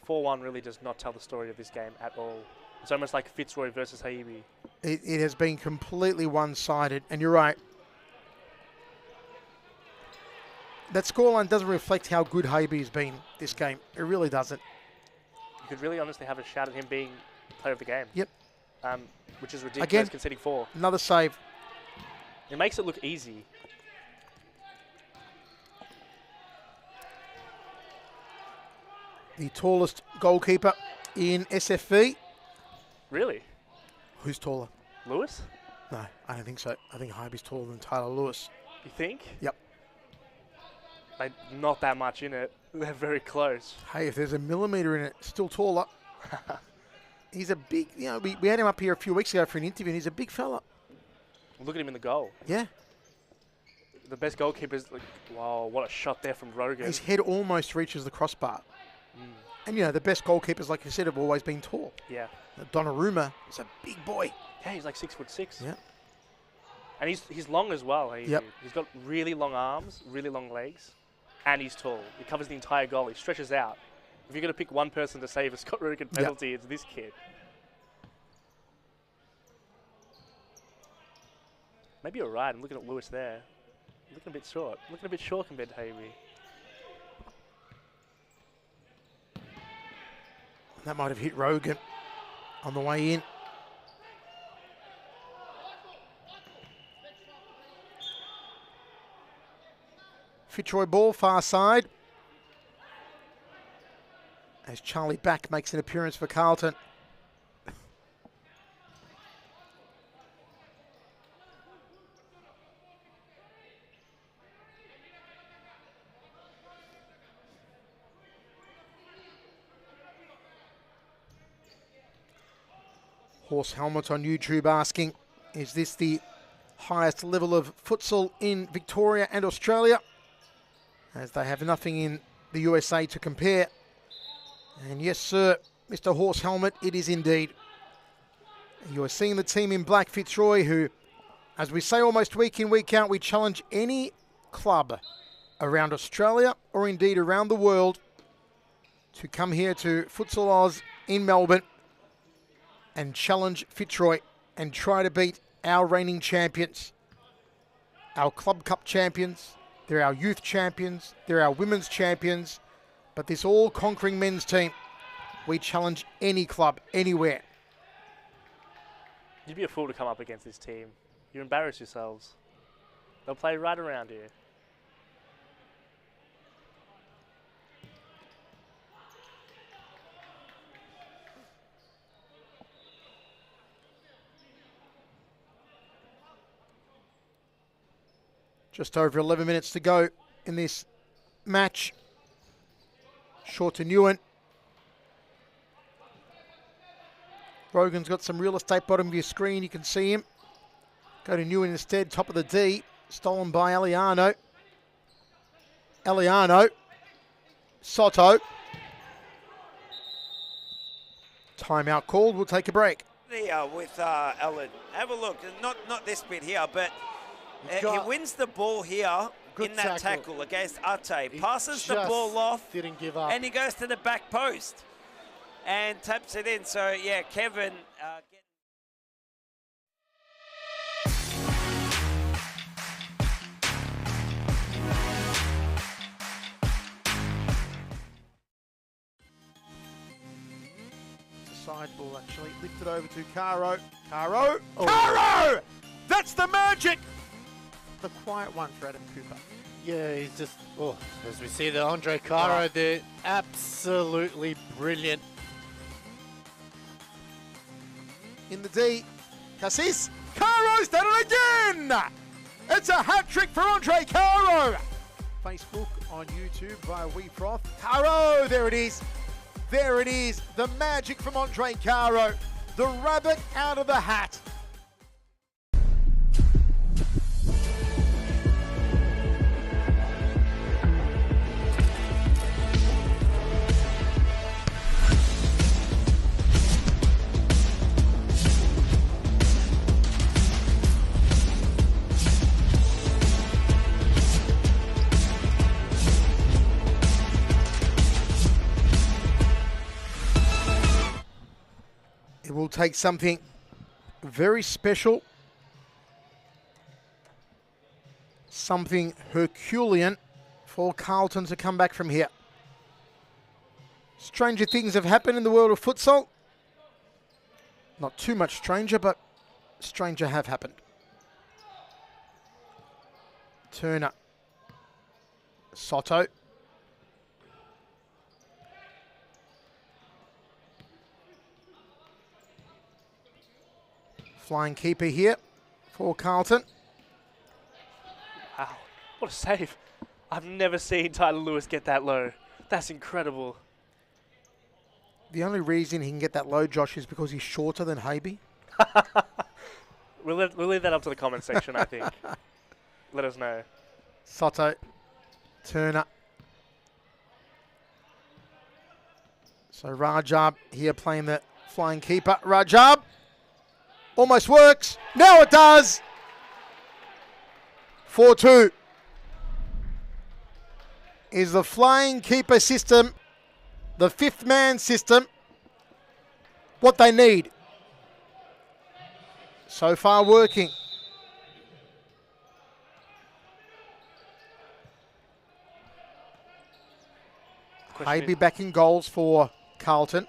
"4-1 really does not tell the story of this game at all. It's almost like Fitzroy versus Haibi. It has been completely one-sided, and you're right. That scoreline doesn't reflect how good Habe's been this game. It really doesn't. You could really honestly have a shout at him being player of the game. Yep. Which is ridiculous, Again, conceding 4. Another save. It makes it look easy. The tallest goalkeeper in SFV. Really? Who's taller? Lewis? No, I don't think so. I think Hybe's taller than Tyler Lewis. You think? Yep. Like, not that much in it. They're very close. Hey, if there's a millimetre in it, still taller. He's a big, you know, we had him up here a few weeks ago for an interview, and he's a big fella. Look at him in the goal. Yeah. The best goalkeeper's like, wow, what a shot there from Rogan. His head almost reaches the crossbar. And, you know, the best goalkeepers, like you said, have always been tall. Yeah. Donnarumma is a big boy. Yeah, he's like 6'6". Yeah. And he's long as well. Yep. He's got really long arms, really long legs, and he's tall. He covers the entire goal. He stretches out. If you're going to pick one person to save a Scott Rogan penalty, it's this kid. Maybe you're right. I'm looking at Lewis there. Looking a bit short. Looking a bit short compared to Havey. That might have hit Rogan on the way in. Fitzroy ball, far side. As Charlie Back makes an appearance for Carlton. Horse Helmet on YouTube asking, is this the highest level of futsal in Victoria and Australia, as they have nothing in the USA to compare. And yes, sir, Mr. Horse Helmet, it is indeed. You are seeing the team in black, Fitzroy, who, as we say almost week in, week out, we challenge any club around Australia or indeed around the world to come here to Futsal Oz in Melbourne and challenge Fitzroy and try to beat our reigning champions, our Club Cup champions. They're our youth champions, they're our women's champions, but this all-conquering men's team, we challenge any club, anywhere. You'd be a fool to come up against this team. You embarrass yourselves. They'll play right around you. Just over 11 minutes to go in this match. Short to Newen. Rogan's got some real estate bottom of your screen. You can see him. Go to Newen instead, top of the D. Stolen by Eliano. Eliano. Soto. Timeout called. We'll take a break. Here with Alan. Have a look. Not this bit here, but he wins the ball here in that tackle against Ate. Passes the ball off. Didn't give up. And he goes to the back post and taps it in. So, yeah, Kevin... Side ball actually lifted over to Caro. Caro! Oh. Caro! That's the magic! The quiet one for Adam Cooper. Yeah, he's just, as we see the Andre Caro there, absolutely brilliant. In the D, Cassis. Caro's done it again! It's a hat trick for Andre Caro! Facebook, on YouTube via WeFroth. Caro, there it is. There it is, the magic from Andre Caro. The rabbit out of the hat. It will take something very special, something Herculean for Carlton to come back from here. Stranger things have happened in the world of futsal. Not too much stranger, but stranger have happened. Turner. Soto. Flying keeper here for Carlton. Wow, what a save. I've never seen Tyler Lewis get that low. That's incredible. The only reason he can get that low, Josh, is because he's shorter than Habe. We'll leave that up to the comment section, I think. Let us know. Soto. Turner. So Rajab here playing the flying keeper. Rajab. Almost works. Now it does. 4-2. Is the flying keeper system, the fifth man system, what they need? So far working. Habe back in goals for Carlton.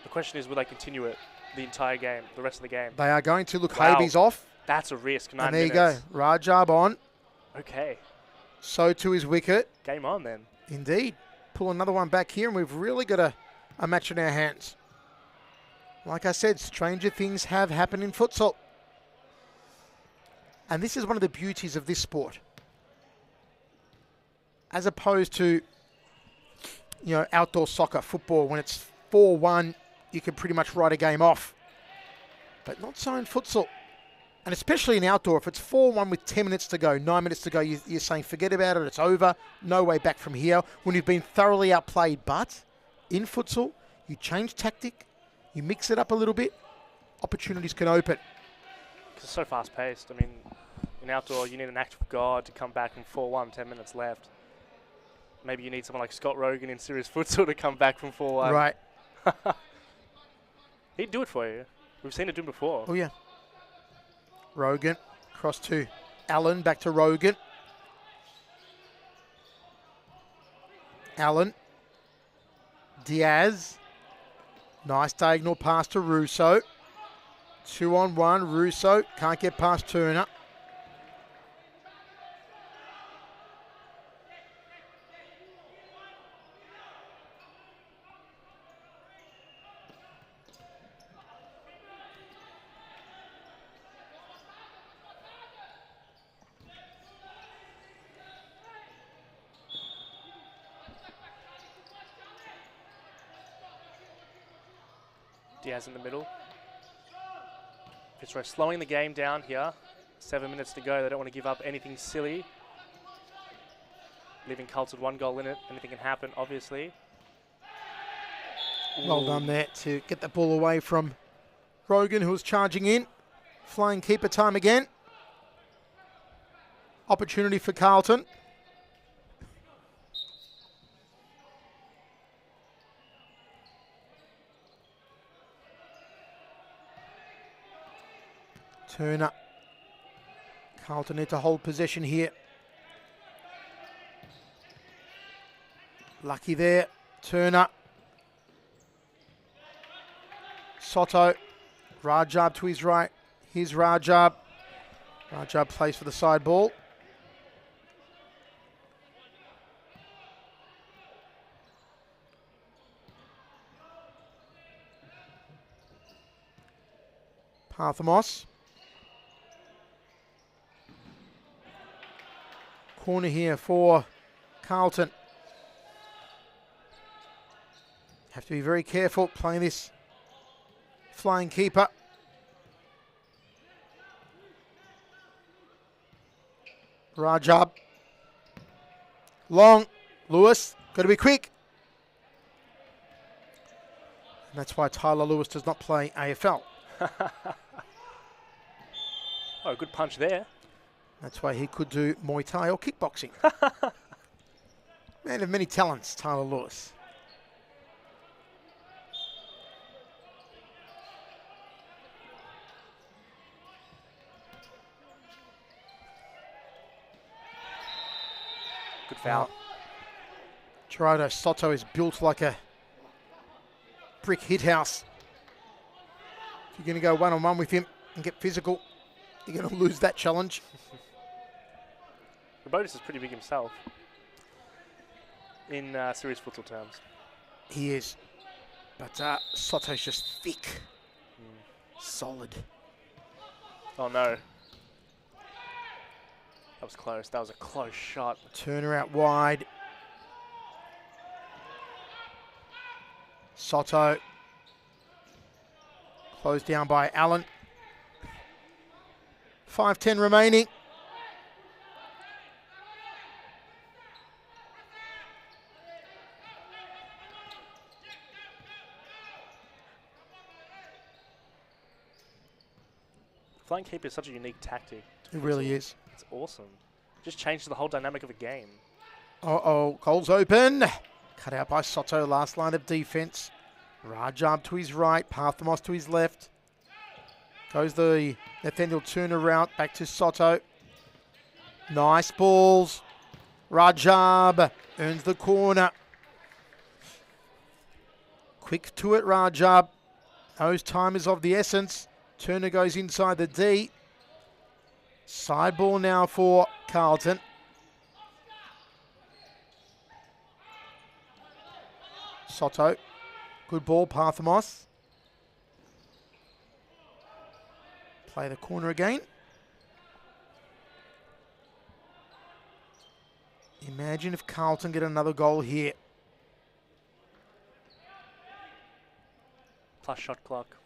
The question is, will they continue it the entire game, the rest of the game? They are going to look. Wow. Habe's off. That's a risk. 9 and there minutes. you go. Rajab on. Okay. So to his wicket. Game on then. Indeed. Pull another one back here, and we've really got a match in our hands. Like I said, stranger things have happened in futsal. And this is one of the beauties of this sport. As opposed to, outdoor soccer, football, when it's 4-1, you can pretty much write a game off. But not so in futsal. And especially in outdoor, if it's 4-1 with 10 minutes to go, 9 minutes to go, you're saying forget about it, it's over, no way back from here, when you've been thoroughly outplayed. But in futsal, you change tactic, you mix it up a little bit, opportunities can open. It's so fast-paced. I mean, in outdoor, you need an act of God to come back from 4-1, 10 minutes left. Maybe you need someone like Scott Rogan in serious futsal to come back from 4-1. Right. He'd do it for you. We've seen it do before. Oh, yeah. Rogan, cross to Allen, back to Rogan. Allen. Diaz. Nice diagonal pass to Russo. 2-on-1, Russo can't get past Turner. Diaz in the middle. Fitzroy slowing the game down here. 7 minutes to go. They don't want to give up anything silly. Leaving Carlton 1 goal in it. Anything can happen, obviously. Well done there to get the ball away from Rogan, who was charging in. Flying keeper time again. Opportunity for Carlton. Turner. Carlton need to hold possession here. Lucky there. Turner. Soto. Rajab to his right. Here's Rajab. Rajab plays for the side ball. Parthamos. Corner here for Carlton. Have to be very careful playing this flying keeper. Rajab. Long. Lewis. Got to be quick. And that's why Tyler Lewis does not play AFL. Oh, good punch there. That's why he could do Muay Thai or kickboxing. Man of many talents, Tyler Lewis. Good foul. Gerardo Soto is built like a brick hit house. If you're going to go one-on-one with him and get physical, you're going to lose that challenge. Robotis is pretty big himself in serious futsal terms. He is. But Soto's just thick. Solid. Oh, no. That was close. That was a close shot. Turner out wide. Soto. Closed down by Allen. 5:10 remaining. Flying keeper is such a unique tactic. It really is. It's awesome. Just changed the whole dynamic of a game. Uh-oh, goal's open. Cut out by Soto, last line of defense. Rajab to his right, Parthamos to his left. Goes the Nathaniel Turner route, back to Soto. Nice balls. Rajab earns the corner. Quick to it, Rajab. Knows time is of the essence. Turner goes inside the D. Side ball now for Carlton. Soto. Good ball, Parthamos. Play the corner again. Imagine if Carlton get another goal here. Plus shot clock.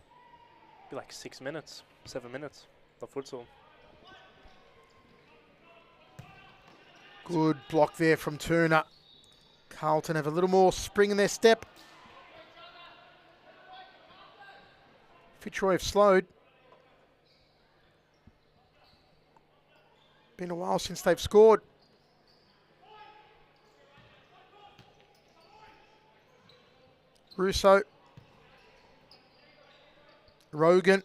Be like 6 minutes, 7 minutes. the futsal. Good block there from Turner. Carlton have a little more spring in their step. Fitzroy have slowed. Been a while since they've scored. Russo. Rogan.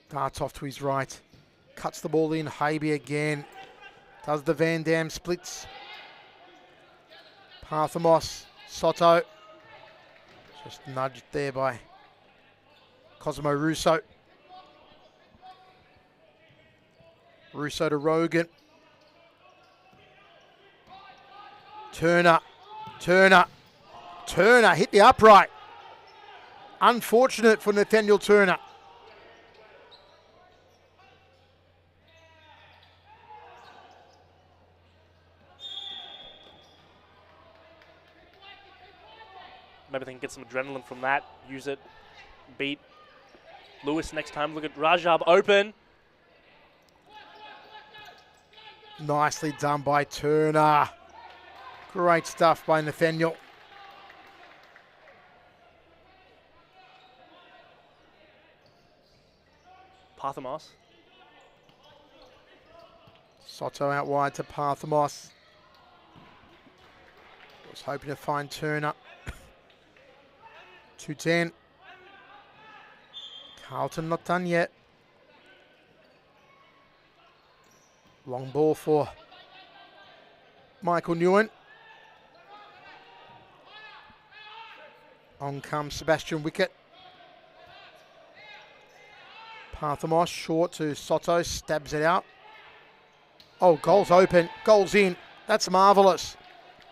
Darts off to his right. Cuts the ball in. Habe again. Does the Van Dam splits. Parthamos. Soto. Just nudged there by Cosimo Russo. Russo to Rogan. Turner. Turner hit the upright. Unfortunate for Nathaniel Turner. Maybe they can get some adrenaline from that. Use it. Beat Lewis next time. Look at Rajab open. Nicely done by Turner. Great stuff by Nathaniel. Parthamos. Soto out wide to Parthamos. Was hoping to find Turner. 2-10. Carlton not done yet. Long ball for Michael Newen. On comes Sebastian Wickett. Parthamos short to Soto, stabs it out. Oh, goal's open, goal's in. That's marvellous.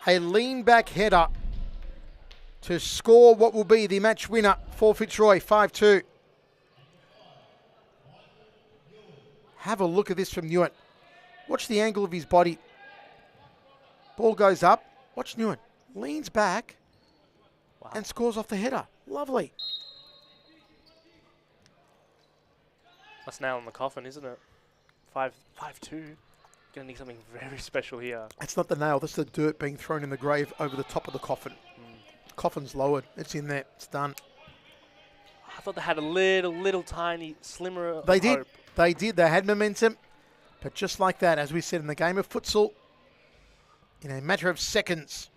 A lean back header to score what will be the match winner for Fitzroy, 5-2. Have a look at this from Newen. Watch the angle of his body. Ball goes up. Watch Newen. Leans back. Wow. And scores off the header. Lovely. That's nail in the coffin, isn't it? 5-2. Gonna need something very special here. It's not the nail. That's the dirt being thrown in the grave over the top of the coffin. Coffin's lowered. It's in there. It's done. I thought they had a little tiny slimmer. They did. Hope. They did. They had momentum. But just like that, as we said in the game of futsal, in a matter of seconds.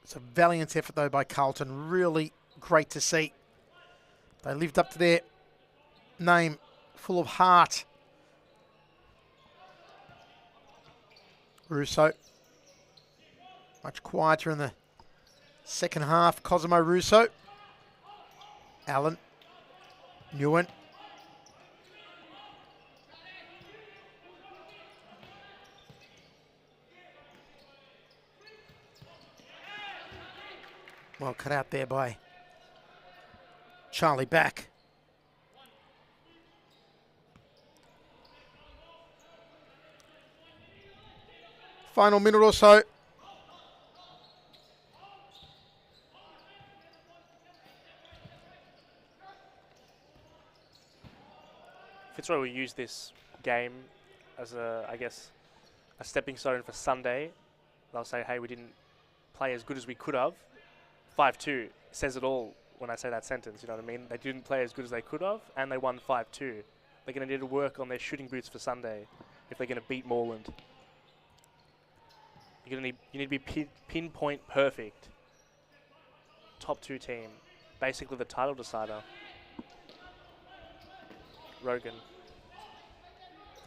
It's a valiant effort, though, by Carlton. Really great to see. They lived up to their name, full of heart. Russo. Much quieter in the second half. Cosimo Russo. Allen. Newen. Well cut out there by Charlie Back. Final minute or so. Fitzroy will use this game as a stepping stone for Sunday. They'll say, hey, we didn't play as good as we could have. 5-2 says it all when I say that sentence, you know what I mean? They didn't play as good as they could have, and they won 5-2. They're going to need to work on their shooting boots for Sunday if they're going to beat Moreland. You need to be pinpoint perfect. Top 2 team. Basically the title decider. Rogan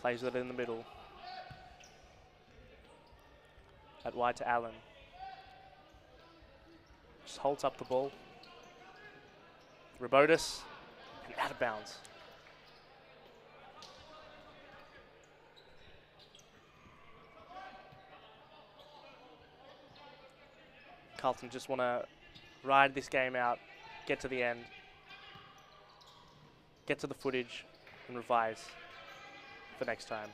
plays it in the middle. At wide to Allen. Just holds up the ball. Robotis, and out of bounds. Carlton just want to ride this game out, get to the end, get to the footage, and revise for next time.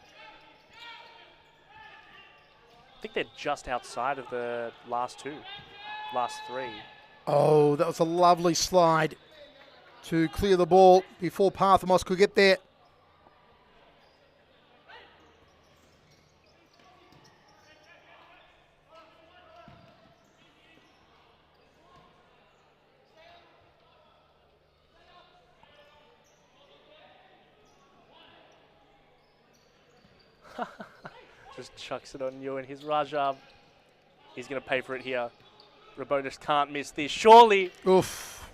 think they're just outside of the last three. Oh, that was a lovely slide to clear the ball before Parthamos could get there. Just chucks it on you and his Rajab. He's going to pay for it here. Rabotis can't miss this, surely. Oof.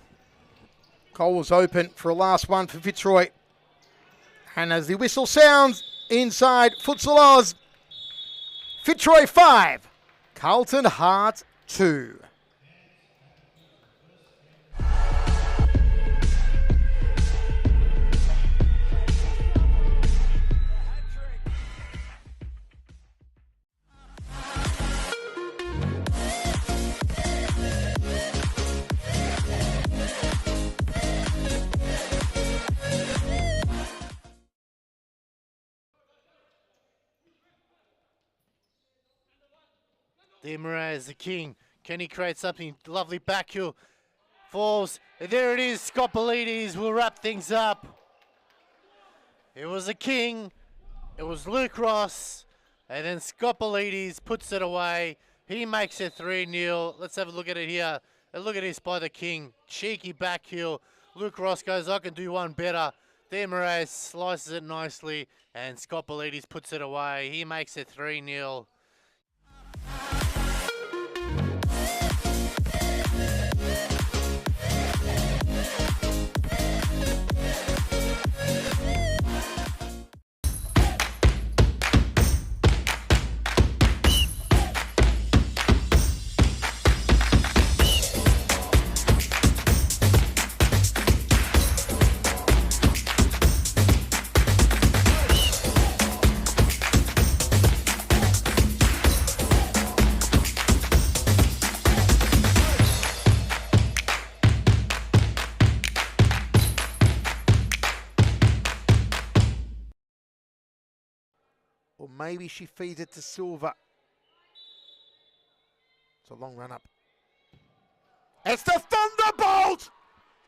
Goal was open for a last one for Fitzroy. And as the whistle sounds inside Futsal Oz, Fitzroy 5, Carlton Hearts 2. There Moraes, the king. Can he create something? Lovely back heel. Falls. And there it is. Scopolides will wrap things up. It was the king. It was Luke Ross. And then Scopolides puts it away. He makes it 3-0. Let's have a look at it here. And look at this by the king. Cheeky back heel. Luke Ross goes, I can do one better. There Moraes slices it nicely. And Scopolides puts it away. He makes it 3-0. Or maybe she feeds it to Silva. It's a long run up. It's the Thunderbolt!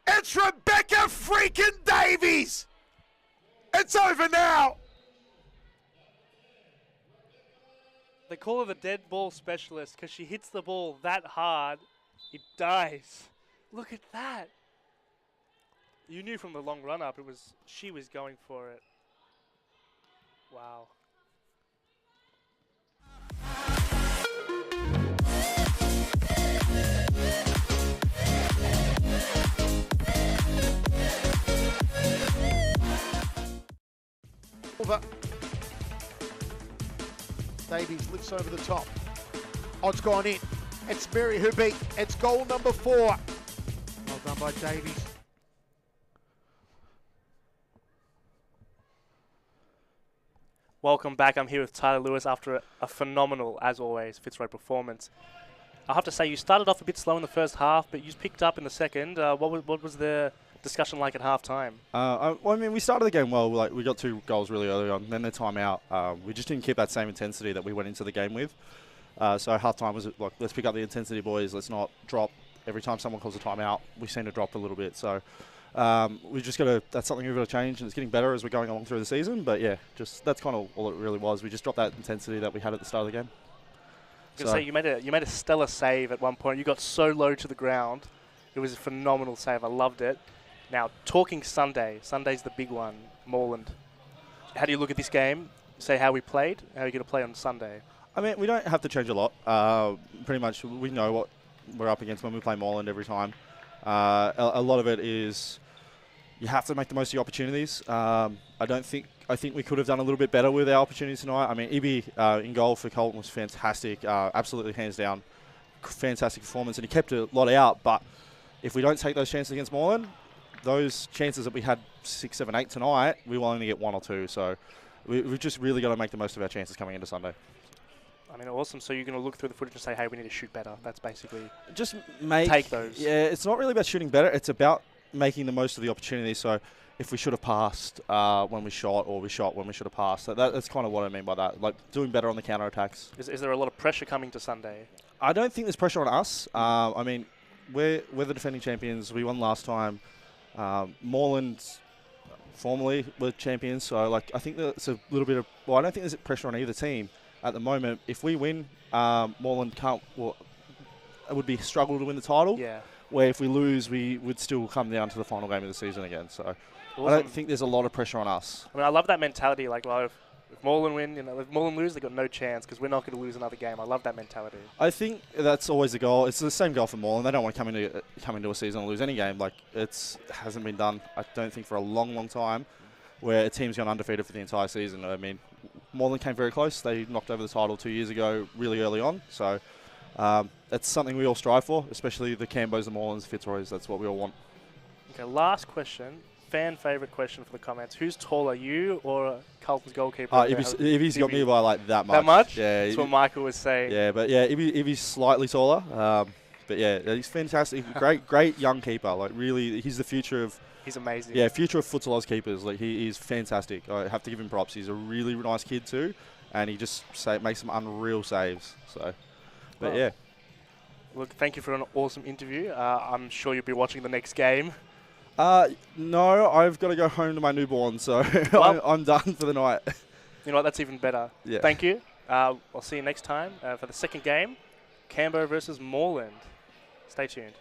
It's Rebecca freaking Davies! It's over now! They call her the dead ball specialist because she hits the ball that hard, it dies. Look at that. You knew from the long run up she was going for it. Wow. Over. Davies lifts over the top. Odds gone in. It's Mary who beat. It's goal number 4. Well done by Davies. Welcome back. I'm here with Tyler Lewis after a phenomenal, as always, Fitzroy performance. I have to say, you started off a bit slow in the first half, but you picked up in the second. What was the discussion like at half-time? I mean, we started the game well. We got 2 goals really early on. Then the timeout, we just didn't keep that same intensity that we went into the game with. So half-time was like, let's pick up the intensity, boys. Let's not drop. Every time someone calls a timeout, we seem to drop a little bit. So we just got to. That's something we've got to change, and it's getting better as we're going along through the season. But yeah, that's kind of all it really was. We just dropped that intensity that we had at the start of the game. I was going to say, you made a stellar save at one point. You got so low to the ground. It was a phenomenal save. I loved it. Now, talking Sunday. Sunday's the big one, Moreland. How do you look at this game? Say how we played? How are you going to play on Sunday? I mean, we don't have to change a lot. Pretty much, we know what we're up against when we play Moreland every time. A lot of it is you have to make the most of your opportunities. I think we could have done a little bit better with our opportunities tonight. I mean, Ibi in goal for Carlton was fantastic. Absolutely hands down, fantastic performance, and he kept a lot out. But if we don't take those chances against Moreland, those chances that we had 6, 7, 8 tonight, we will only get 1 or 2. So we've just really got to make the most of our chances coming into Sunday. I mean, awesome. So you're going to look through the footage and say, hey, we need to shoot better. That's basically just take those. Yeah, it's not really about shooting better. It's about making the most of the opportunity. So if we should have passed when we shot, or we shot when we should have passed. So that's kind of what I mean by that. Like doing better on the counter attacks. Is there a lot of pressure coming to Sunday? I don't think there's pressure on us. I mean, we're the defending champions. We won last time. Moreland formerly were champions, so like I think there's a little bit of. Well, I don't think there's pressure on either team at the moment. If we win, Moreland can't. Well, it would be struggle to win the title. Yeah. Where if we lose, we would still come down to the final game of the season again. So Awesome. I don't think there's a lot of pressure on us. I mean, I love that mentality. Like, well, if Moreland win, if Moreland lose, they've got no chance because we're not going to lose another game. I love that mentality. I think that's always the goal. It's the same goal for Moreland. They don't want to come into a season and lose any game. Like, hasn't been done, I don't think, for a long, long time, where a team's gone undefeated for the entire season. I mean, Moreland came very close. They knocked over the title 2 years ago really early on. So that's something we all strive for, especially the Cambos, the Morelands, Fitzroys. That's what we all want. Okay, last question. Fan favourite question for the comments. Who's taller, you or Carlton's goalkeeper? If he's got me by like that much. That much? Yeah. That's what Michael was saying. Yeah, but yeah, if he's slightly taller. But yeah, he's fantastic. Great young keeper. Like really, he's the future of. He's amazing. Yeah, future of Futsal Oz keepers. Like he is fantastic. I have to give him props. He's a really nice kid too, and he just makes some unreal saves. So, but yeah. Look, thank you for an awesome interview. I'm sure you'll be watching the next game. No, I've got to go home to my newborn, so Well, I'm done for the night. You know what? That's even better. Yeah. Thank you. I'll see you next time for the second game, Cambo versus Moreland. Stay tuned.